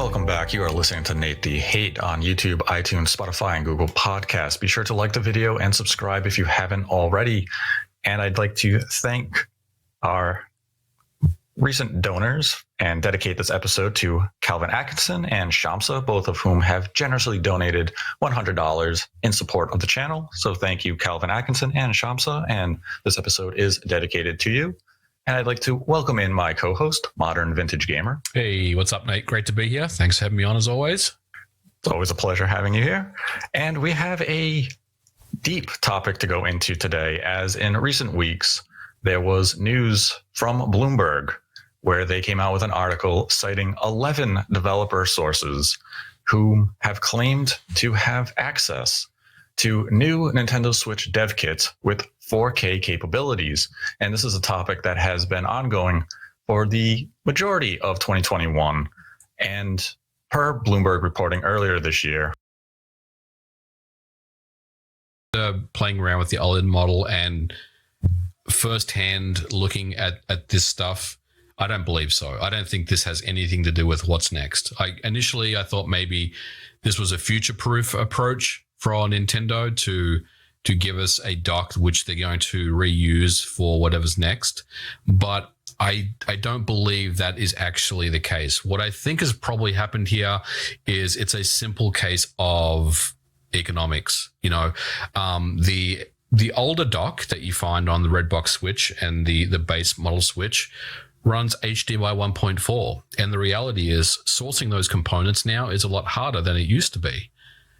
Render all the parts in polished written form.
Welcome back. You are listening to Nate the Hate on YouTube, iTunes, Spotify, and Google Podcasts. Be sure to like the video and subscribe if you haven't already. And I'd like to thank our recent donors and dedicate this episode to Calvin Atkinson and Shamsa, both of whom have generously donated $100 in support of the channel. So thank you, Calvin Atkinson and Shamsa. And this episode is dedicated to you. And I'd like to welcome in my co-host, Modern Vintage Gamer. Hey, what's up, Nate? Great to be here. Thanks for having me on as always. It's always a pleasure having you here. And we have a deep topic to go into today, as in recent weeks, there was news from Bloomberg where they came out with an article citing 11 developer sources who have claimed to have access to new Nintendo Switch dev kits with 4K capabilities. And this is a topic that has been ongoing for the majority of 2021. And per Bloomberg reporting earlier this year, playing around with the OLED model and firsthand looking at this stuff, I don't believe so. I don't think this has anything to do with what's next. Initially, I thought maybe this was a future-proof approach for Nintendo to give us a dock which they're going to reuse for whatever's next. But I don't believe that is actually the case. What I think has probably happened here is it's a simple case of economics. You know, the older dock that you find on the Redbox Switch and the base model Switch runs HDMI 1.4. And the reality is sourcing those components now is a lot harder than it used to be.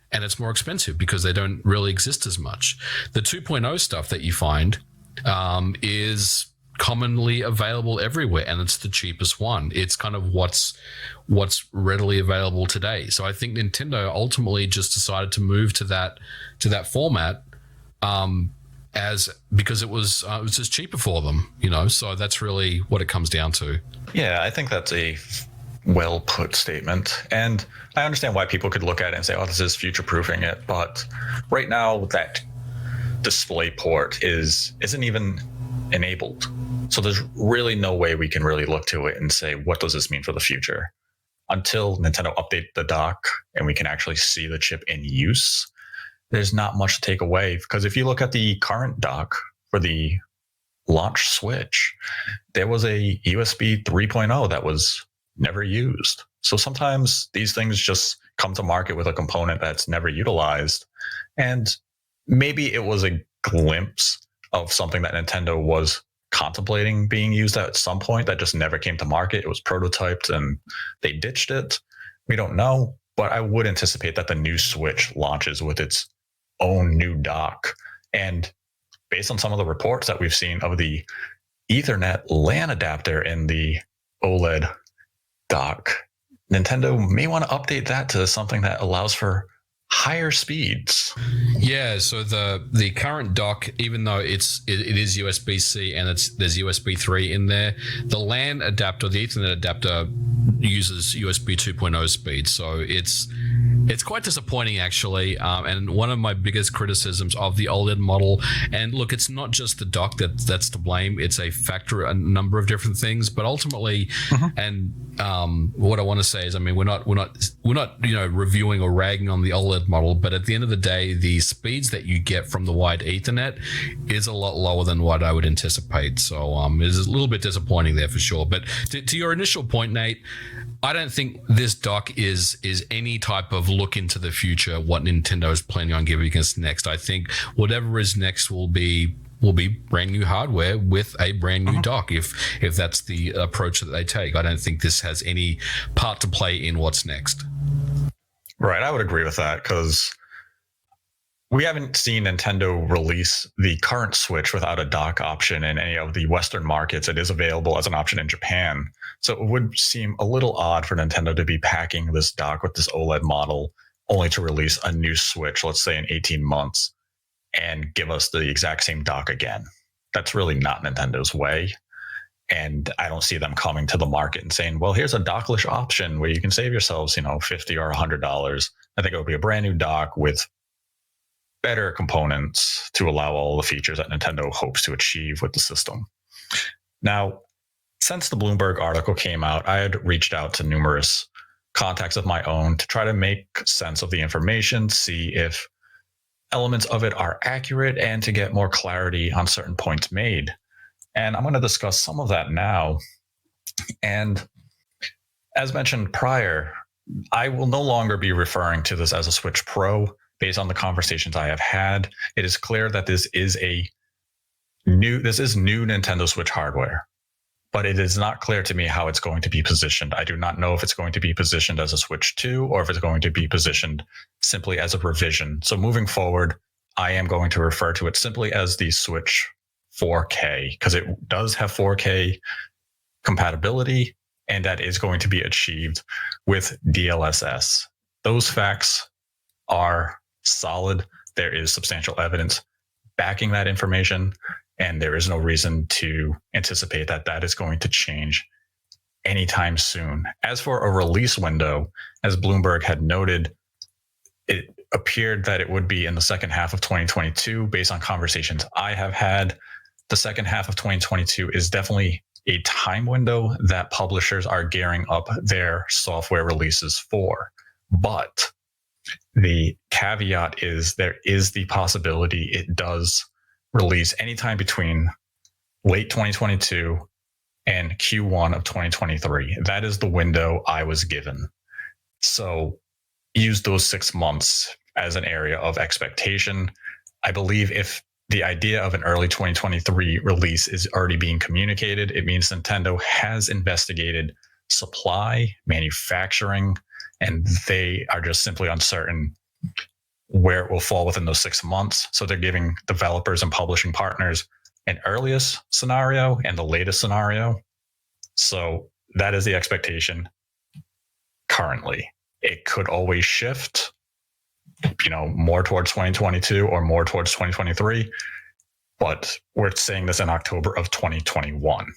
And it's more expensive because they don't really exist as much. The 2.0 stuff that you find is commonly available everywhere, and it's the cheapest one. It's kind of what's readily available today. So I think Nintendo ultimately just decided to move to that format because it was just cheaper for them, you know. So that's really what it comes down to. Yeah, I think that's a well put statement. And I understand why people could look at it and say, oh, this is future proofing it. But right now that display port isn't even enabled. So there's really no way we can really look to it and say, what does this mean for the future? Until Nintendo update the dock and we can actually see the chip in use, there's not much to take away. Because if you look at the current dock for the launch Switch, there was a USB 3.0 that was never used. So sometimes these things just come to market with a component that's never utilized. And maybe it was a glimpse of something that Nintendo was contemplating being used at some point that just never came to market. It was prototyped and they ditched it. We don't know, but I would anticipate that the new Switch launches with its own new dock. And based on some of the reports that we've seen of the Ethernet LAN adapter in the OLED dock, Nintendo may want to update that to something that allows for higher speeds. Yeah, so the current dock, even though it is USB-C and there's USB 3 in there, the LAN adapter, the Ethernet adapter, uses USB 2.0 speed. So it's quite disappointing, actually. And one of my biggest criticisms of the OLED model, and look, it's not just the dock that's to blame. It's a number of different things. But ultimately, and what I want to say is, I mean, we're not reviewing or ragging on the OLED model, but at the end of the day, the speeds that you get from the wide Ethernet is a lot lower than what I would anticipate. So it's a little bit disappointing there for sure. But to your initial point, Nate, I don't think this dock is any type of look into the future, what Nintendo is planning on giving us next. I think whatever is next will be brand new hardware with a brand new dock, if that's the approach that they take. I don't think this has any part to play in what's next. Right, I would agree with that, because we haven't seen Nintendo release the current Switch without a dock option in any of the Western markets. It is available as an option in Japan. So it would seem a little odd for Nintendo to be packing this dock with this OLED model only to release a new Switch, let's say in 18 months, and give us the exact same dock again. That's really not Nintendo's way. And I don't see them coming to the market and saying, well, here's a dockless option where you can save yourselves, $50 or $100. I think it would be a brand new dock with better components to allow all the features that Nintendo hopes to achieve with the system. Now, since the Bloomberg article came out, I had reached out to numerous contacts of my own to try to make sense of the information, see if elements of it are accurate, and to get more clarity on certain points made. And I'm going to discuss some of that now. And as mentioned prior, I will no longer be referring to this as a Switch Pro. Based on the conversations I have had, it is clear that this is new Nintendo Switch hardware, but it is not clear to me how it's going to be positioned. I do not know if it's going to be positioned as a Switch 2 or if it's going to be positioned simply as a revision. So moving forward, I am going to refer to it simply as the Switch 4K because it does have 4K compatibility, and that is going to be achieved with DLSS. Those facts are solid. There is substantial evidence backing that information, and there is no reason to anticipate that that is going to change anytime soon. As for a release window, as Bloomberg had noted, it appeared that it would be in the second half of 2022 based on conversations I have had. The second half of 2022 is definitely a time window that publishers are gearing up their software releases for. But the caveat is there is the possibility it does release anytime between late 2022 and Q1 of 2023. That is the window I was given. So use those 6 months as an area of expectation. I believe if the idea of an early 2023 release is already being communicated, it means Nintendo has investigated supply, manufacturing, and they are just simply uncertain where it will fall within those 6 months. So they're giving developers and publishing partners an earliest scenario and the latest scenario. So that is the expectation currently. It could always shift, more towards 2022 or more towards 2023. But we're saying this in October of 2021.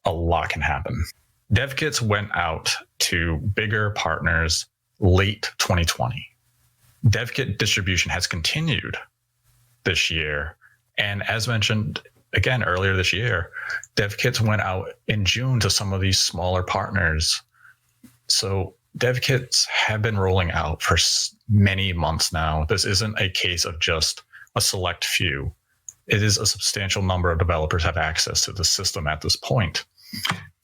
A lot can happen. Dev kits went out to bigger partners late 2020. Dev kit distribution has continued this year. And as mentioned again earlier this year, dev kits went out in June to some of these smaller partners. So dev kits have been rolling out for many months now. This isn't a case of just a select few. It is a substantial number of developers have access to the system at this point.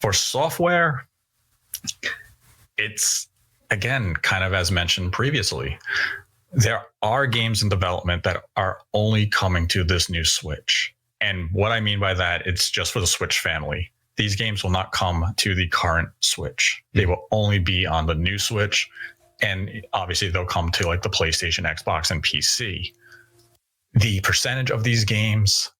For software, it's, again, kind of as mentioned previously, there are games in development that are only coming to this new Switch. And what I mean by that, it's just for the Switch family. These games will not come to the current Switch. They will only be on the new Switch. And obviously they'll come to like the PlayStation, Xbox, and PC. The percentage of these games,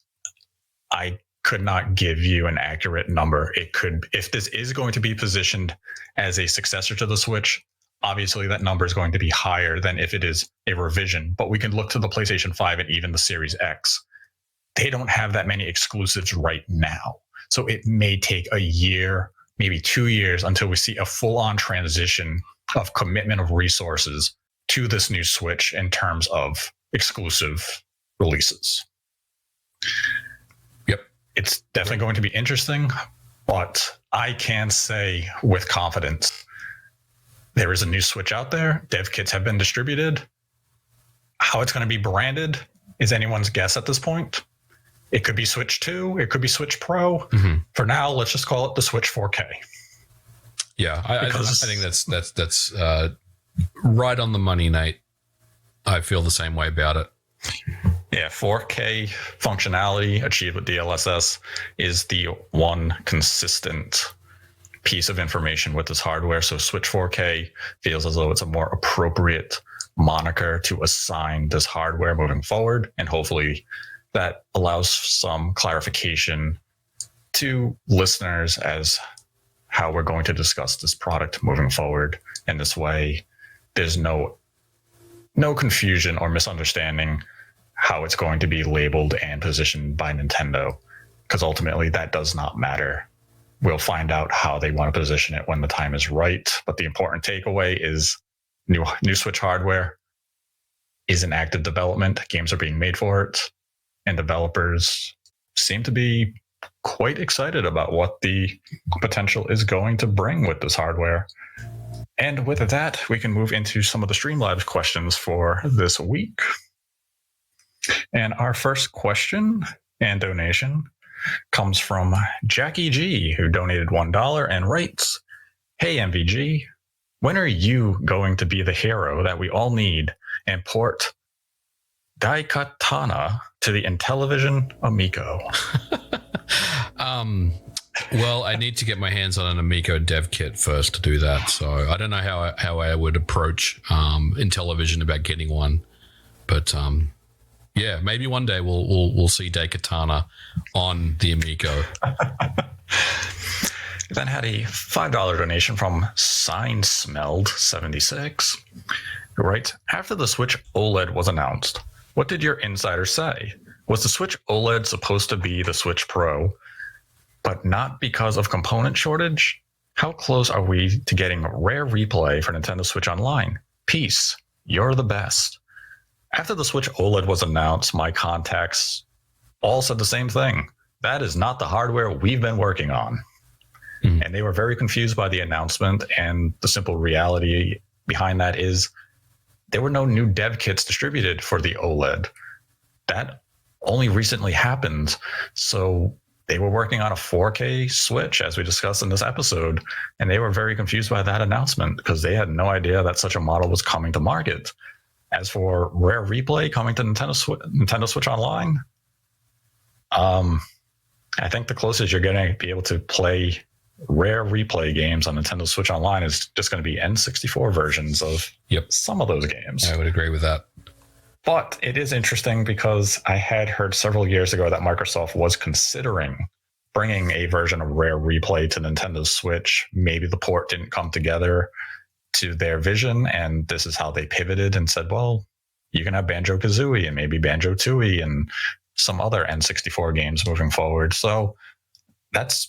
I could not give you an accurate number. It could, if this is going to be positioned as a successor to the Switch, obviously that number is going to be higher than if it is a revision. But we can look to the PlayStation 5 and even the Series X. They don't have that many exclusives right now. So it may take a year, maybe 2 years until we see a full-on transition of commitment of resources to this new Switch in terms of exclusive releases. Yep. It's definitely going to be interesting, but I can say with confidence, there is a new Switch out there. Dev kits have been distributed. How it's going to be branded is anyone's guess at this point. It could be Switch 2. It could be Switch Pro. Mm-hmm. For now, let's just call it the Switch 4K. Yeah, I think that's right on the money, Nate. I feel the same way about it. Yeah, 4K functionality achieved with DLSS is the one consistent piece of information with this hardware. So Switch 4K feels as though it's a more appropriate moniker to assign this hardware moving forward. And hopefully that allows some clarification to listeners as how we're going to discuss this product moving forward. And this way, there's no confusion or misunderstanding how it's going to be labeled and positioned by Nintendo, because ultimately that does not matter. We'll find out how they want to position it when the time is right. But the important takeaway is new Switch hardware is in active development. Games are being made for it. And developers seem to be quite excited about what the potential is going to bring with this hardware. And with that, we can move into some of the Streamlabs questions for this week. And our first question and donation comes from Jackie G, who donated $1 and writes, "Hey MVG, when are you going to be the hero that we all need and port Daikatana to the Intellivision Amico?" Well, I need to get my hands on an Amico dev kit first to do that. So I don't know how I would approach Intellivision about getting one, but yeah, maybe one day we'll see Daikatana on the Amico. Then had a $5 donation from Sign Smelled 76, who writes, "After the Switch OLED was announced, what did your insider say? Was the Switch OLED supposed to be the Switch Pro, but not because of component shortage? How close are we to getting rare replay for Nintendo Switch Online? Peace. You're the best." After the Switch OLED was announced, my contacts all said the same thing. That is not the hardware we've been working on. Mm-hmm. And they were very confused by the announcement. And the simple reality behind that is there were no new dev kits distributed for the OLED. That only recently happened. So they were working on a 4K Switch, as we discussed in this episode, and they were very confused by that announcement because they had no idea that such a model was coming to market. As for rare replay coming to Nintendo Switch Online, I think the closest you're going to be able to play rare replay games on Nintendo Switch Online is just going to be N64 versions of some of those games. I would agree with that. But it is interesting because I had heard several years ago that Microsoft was considering bringing a version of rare replay to Nintendo Switch. Maybe the port didn't come together to their vision, and this is how they pivoted and said, well, you can have Banjo-Kazooie and maybe Banjo-Tooie and some other N64 games moving forward. So that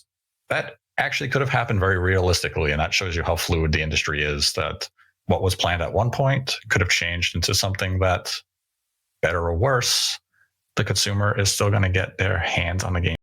actually could have happened very realistically, and that shows you how fluid the industry is, that what was planned at one point could have changed into something that, better or worse, the consumer is still going to get their hands on the game